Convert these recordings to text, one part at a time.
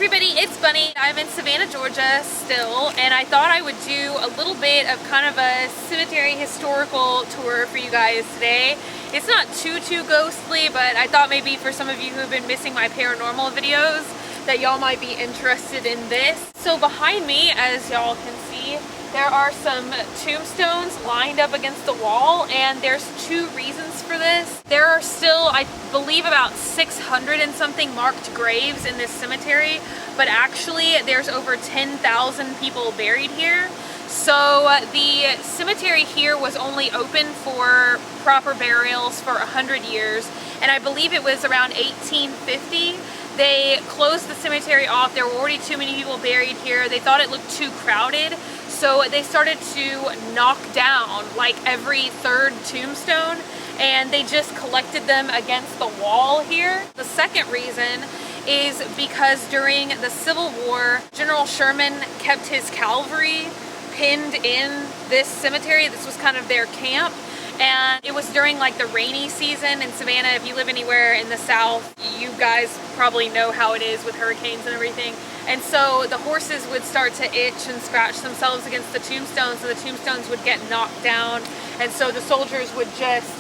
everybody, it's Bunny. I'm in Savannah, Georgia still, and I thought I would do a little bit of kind of a cemetery historical tour for you guys today. It's not too ghostly, but I thought maybe for some of you who've been missing my paranormal videos that y'all might be interested in this. So behind me, as y'all can see, there are some tombstones lined up against the wall, and there's two reasons for this. There are still, I believe, about 600 and something marked graves in this cemetery, but actually there's over 10,000 people buried here. So the cemetery here was only open for proper burials for 100 years, and I believe it was around 1850 they closed the cemetery off. There were already too many people buried here. They thought it looked too crowded, so they started to knock down like every third tombstone, and they just collected them against the wall here. The second reason is because during the Civil War, General Sherman kept his cavalry pinned in this cemetery. This was kind of their camp. And it was during like the rainy season in Savannah. If you live anywhere in the South, you guys probably know how it is with hurricanes and everything. And so the horses would start to itch and scratch themselves against the tombstones, so the tombstones would get knocked down. And so the soldiers would just,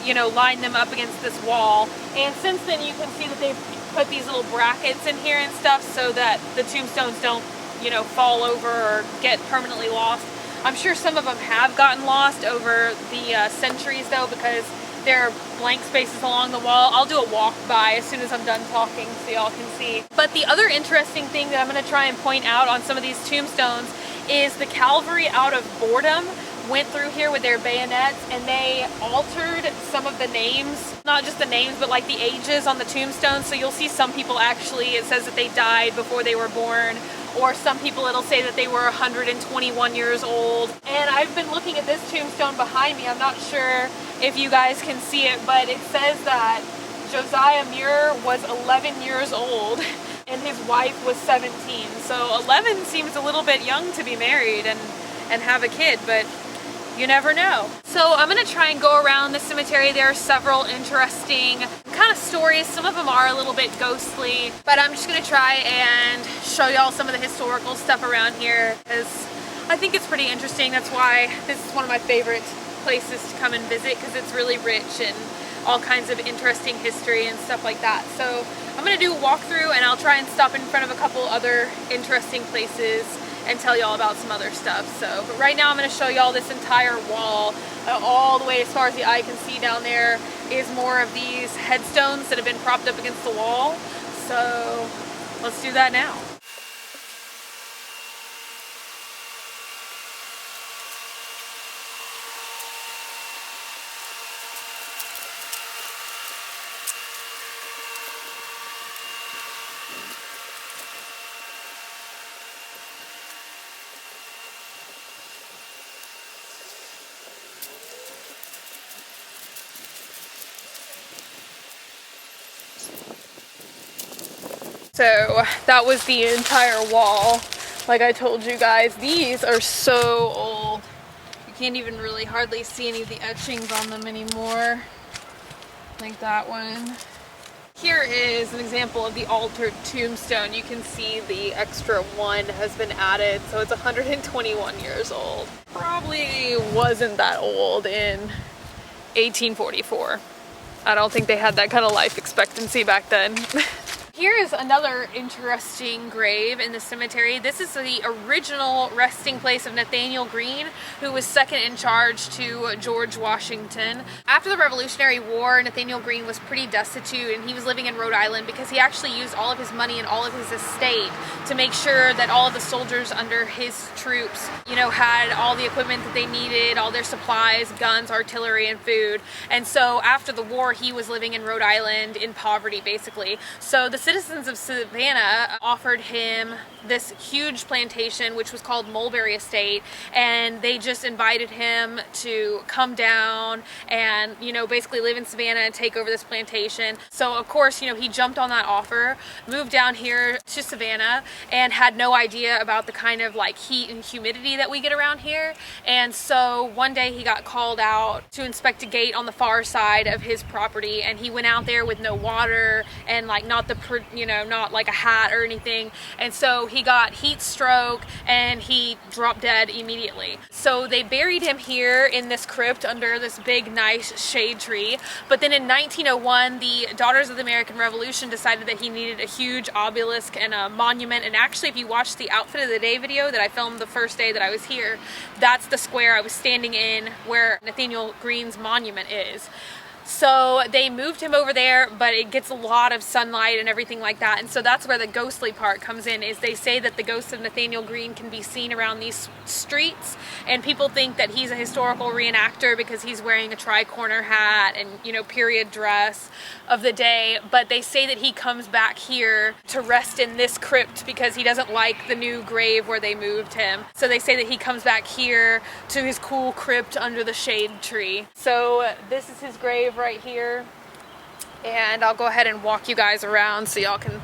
you know, line them up against this wall. And since then you can see that they've put these little brackets in here and stuff so that the tombstones don't, you know, fall over or get permanently lost. I'm sure some of them have gotten lost over the centuries though, because there are blank spaces along the wall. I'll do a walk by as soon as I'm done talking so y'all can see. But the other interesting thing that I'm going to try and point out on some of these tombstones is the cavalry, out of boredom, went through here with their bayonets and they altered some of the names. Not just the names, but like the ages on the tombstones. So you'll see some people actually, it says that they died before they were born. Or some people, it'll say that they were 121 years old. And I've been looking at this tombstone behind me. I'm not sure if you guys can see it, but it says that Josiah Muir was 11 years old and his wife was 17. So 11 seems a little bit young to be married and have a kid, but you never know. So I'm gonna try and go around the cemetery. There are several interesting kind of stories. Some of them are a little bit ghostly, but I'm just gonna try and show y'all some of the historical stuff around here, because I think it's pretty interesting. That's why this is one of my favorite places to come and visit, because it's really rich and all kinds of interesting history and stuff like that. So I'm gonna do a walkthrough and I'll try and stop in front of a couple other interesting places and tell y'all about some other stuff. So, but right now I'm going to show y'all this entire wall, all the way as far as the eye can see. Down there is more of these headstones that have been propped up against the wall. So let's do that now. So that was the entire wall. Like I told you guys, these are so old. You can't even really hardly see any of the etchings on them anymore. Like that one. Here is an example of the altered tombstone. You can see the extra one has been added, so it's 121 years old. Probably wasn't that old in 1844. I don't think they had that kind of life expectancy back then. Here is another interesting grave in the cemetery. This is the original resting place of Nathaniel Greene, who was second in charge to George Washington. After the Revolutionary War, Nathaniel Greene was pretty destitute, and he was living in Rhode Island because he actually used all of his money and all of his estate to make sure that all of the soldiers under his troops, you know, had all the equipment that they needed, all their supplies, guns, artillery, and food. And so after the war, he was living in Rhode Island in poverty, basically. So the citizens of Savannah offered him this huge plantation, which was called Mulberry Estate, and they just invited him to come down and, you know, basically live in Savannah and take over this plantation. So of course, you know, he jumped on that offer, moved down here to Savannah, and had no idea about the kind of like heat and humidity that we get around here. And so one day he got called out to inspect a gate on the far side of his property, and he went out there with no water and like not the covered, you know, not like a hat or anything. And so he got heat stroke and he dropped dead immediately. So they buried him here in this crypt under this big, nice shade tree. But then in 1901, the Daughters of the American Revolution decided that he needed a huge obelisk and a monument. And actually, if you watch the Outfit of the Day video that I filmed the first day that I was here, that's the square I was standing in where Nathaniel Greene's monument is. So they moved him over there, but it gets a lot of sunlight and everything like that. And so that's where the ghostly part comes in, is they say that the ghost of Nathaniel Greene can be seen around these streets. And people think that he's a historical reenactor because he's wearing a tri-corner hat and, you know, period dress of the day. But they say that he comes back here to rest in this crypt because he doesn't like the new grave where they moved him. So they say that he comes back here to his cool crypt under the shade tree. So this is his grave right here, and I'll go ahead and walk you guys around so y'all can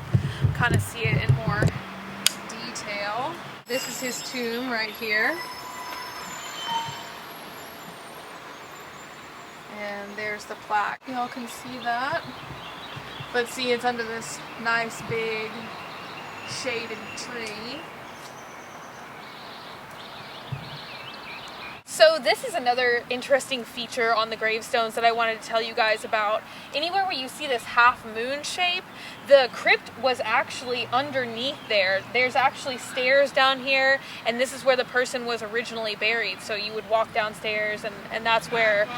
kind of see it in more detail. This is his tomb right here, and there's the plaque. Y'all can see that, but see, it's under this nice big shaded tree. So this is another interesting feature on the gravestones that I wanted to tell you guys about. Anywhere where you see this half moon shape, the crypt was actually underneath there. There's actually stairs down here, and this is where the person was originally buried. So you would walk downstairs, and that's where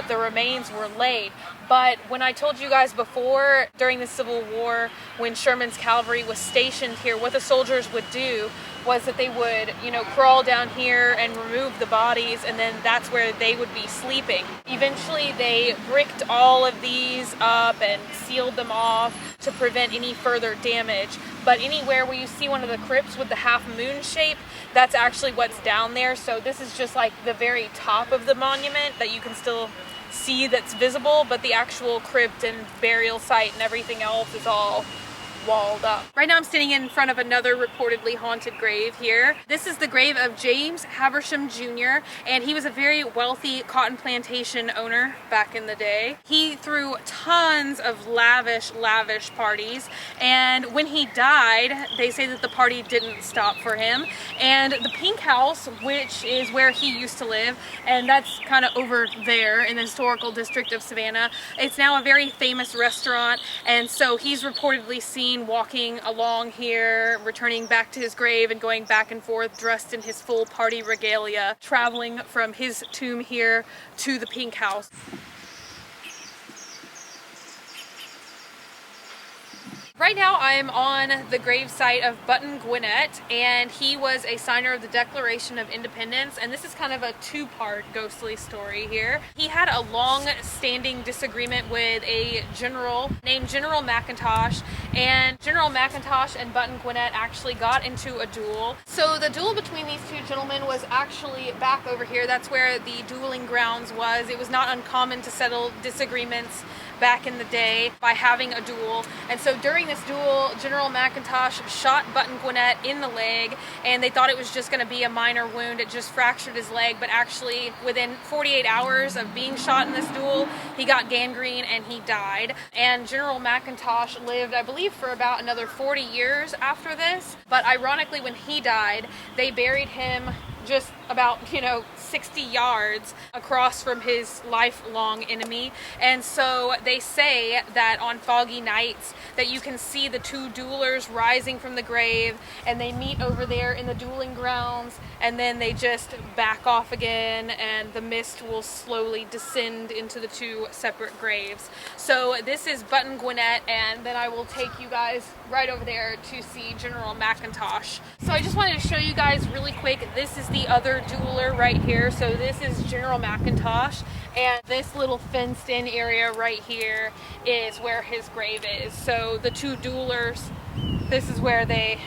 the remains were laid. But when I told you guys before, during the Civil War, when Sherman's cavalry was stationed here, what the soldiers would do was that they would, you know, crawl down here and remove the bodies, and then that's where they would be sleeping. Eventually they bricked all of these up and sealed them off to prevent any further damage. But anywhere where you see one of the crypts with the half moon shape, that's actually what's down there. So this is just like the very top of the monument that you can still see that's visible, but the actual crypt and burial site and everything else is all walled up. Right now I'm standing in front of another reportedly haunted grave here. This is the grave of James Habersham Jr., and he was a very wealthy cotton plantation owner back in the day. He threw tons of lavish parties, and when he died, they say that the party didn't stop for him. And the Pink House, which is where he used to live, and that's kind of over there in the historical district of Savannah, it's now a very famous restaurant, and so he's reportedly seen walking along here, returning back to his grave and going back and forth dressed in his full party regalia, traveling from his tomb here to the Pink House. Right now I am on the gravesite of Button Gwinnett, and he was a signer of the Declaration of Independence, and this is kind of a two-part ghostly story here. He had a long-standing disagreement with a general named General Mcintosh, and General Mcintosh and Button Gwinnett actually got into a duel. So the duel between these two gentlemen was actually back over here. That's where the dueling grounds was. It was not uncommon to settle disagreements back in the day by having a duel. And so during this duel, General Mcintosh shot Button Gwinnett in the leg, and they thought it was just going to be a minor wound. It just fractured his leg, but actually within 48 hours of being shot in this duel, he got gangrene and he died. And General Mcintosh lived, I believe, for about another 40 years after this. But ironically, when he died, they buried him just about, 60 yards across from his lifelong enemy. And so they say that on foggy nights that you can see the two duelers rising from the grave, and they meet over there in the dueling grounds, and then they just back off again, and the mist will slowly descend into the two separate graves. So this is Button Gwinnett, and then I will take you guys right over there to see General Mcintosh. So I just wanted to show you guys really quick, this is the other dueler right here. So this is General Mcintosh, and this little fenced in area right here is where his grave is. So the two duelers, this is where they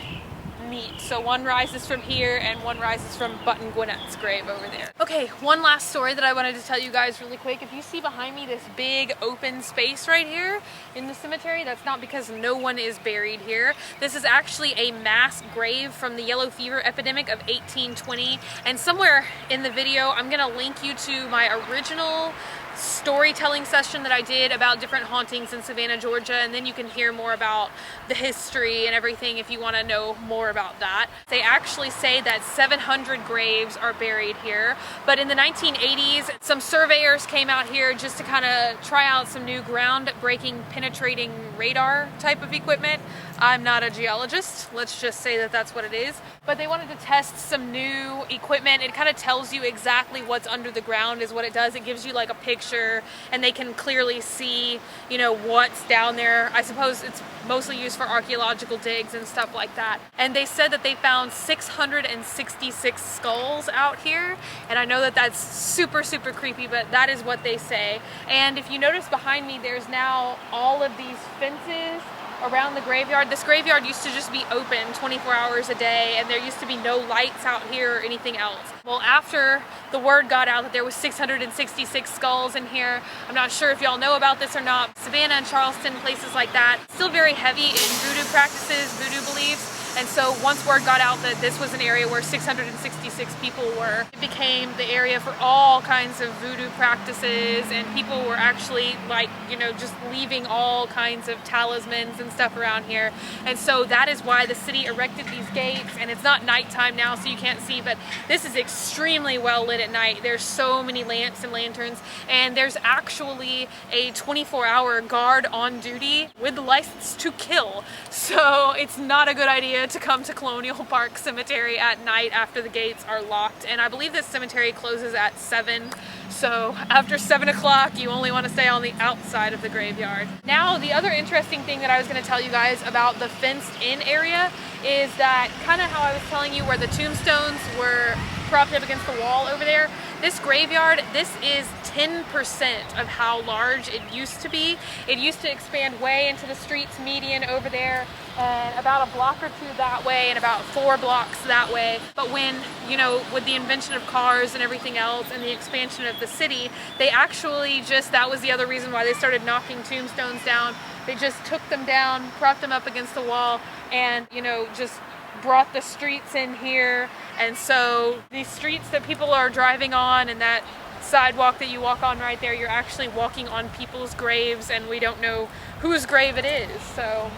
meet. So one rises from here and one rises from Button Gwinnett's grave over there. Okay, one last story that I wanted to tell you guys really quick. If you see behind me this big open space right here in the cemetery, that's not because no one is buried here. This is actually a mass grave from the yellow fever epidemic of 1820, and somewhere in the video I'm gonna link you to my original storytelling session that I did about different hauntings in Savannah, Georgia, and then you can hear more about the history and everything if you want to know more about that. They actually say that 700 graves are buried here, but in the 1980s, some surveyors came out here just to kind of try out some new ground-breaking penetrating radar type of equipment. I'm not a geologist, let's just say that that's what it is. But they wanted to test some new equipment. It kind of tells you exactly what's under the ground is what it does. It gives you like a picture and they can clearly see, you know, what's down there. I suppose it's mostly used for archaeological digs and stuff like that. And they said that they found 666 skulls out here. And I know that that's super, super creepy, but that is what they say. And if you notice behind me, there's now all of these fences around the graveyard. This graveyard used to just be open 24 hours a day, and there used to be no lights out here or anything else. Well, after the word got out that there was 666 skulls in here, I'm not sure if y'all know about this or not, Savannah and Charleston, places like that, still very heavy in voodoo practices, voodoo beliefs. And so once word got out that this was an area where 666 people were, it became the area for all kinds of voodoo practices, and people were actually like, you know, just leaving all kinds of talismans and stuff around here. And so that is why the city erected these gates, and it's not nighttime now so you can't see, but this is extremely well lit at night. There's so many lamps and lanterns, and there's actually a 24-hour guard on duty with the license to kill. So it's not a good idea to come to Colonial Park Cemetery at night after the gates are locked. And I believe this cemetery closes at 7. So after 7 o'clock, you only want to stay on the outside of the graveyard. Now, the other interesting thing that I was going to tell you guys about the fenced-in area is that kind of how I was telling you where the tombstones were propped up against the wall over there. This graveyard, this is 10% of how large it used to be. It used to expand way into the streets median over there, and about a block or two that way, and about 4 blocks that way. But when, you know, with the invention of cars and everything else and the expansion of the city, they actually just, that was the other reason why they started knocking tombstones down. They just took them down, propped them up against the wall, and, you know, just brought the streets in here. And so these streets that people are driving on and that sidewalk that you walk on right there, you're actually walking on people's graves, and we don't know whose grave it is. So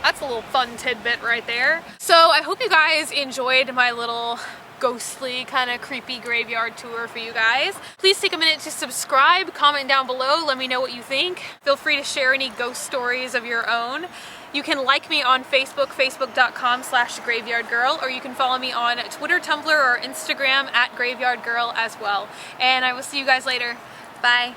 that's a little fun tidbit right there. So I hope you guys enjoyed my little ghostly, kind of creepy graveyard tour for you guys. Please take a minute to subscribe, comment down below, let me know what you think. Feel free to share any ghost stories of your own. You can like me on Facebook, facebook.com/graveyardgirl, or you can follow me on Twitter, Tumblr, or Instagram @graveyardgirl as well. And I will see you guys later. Bye.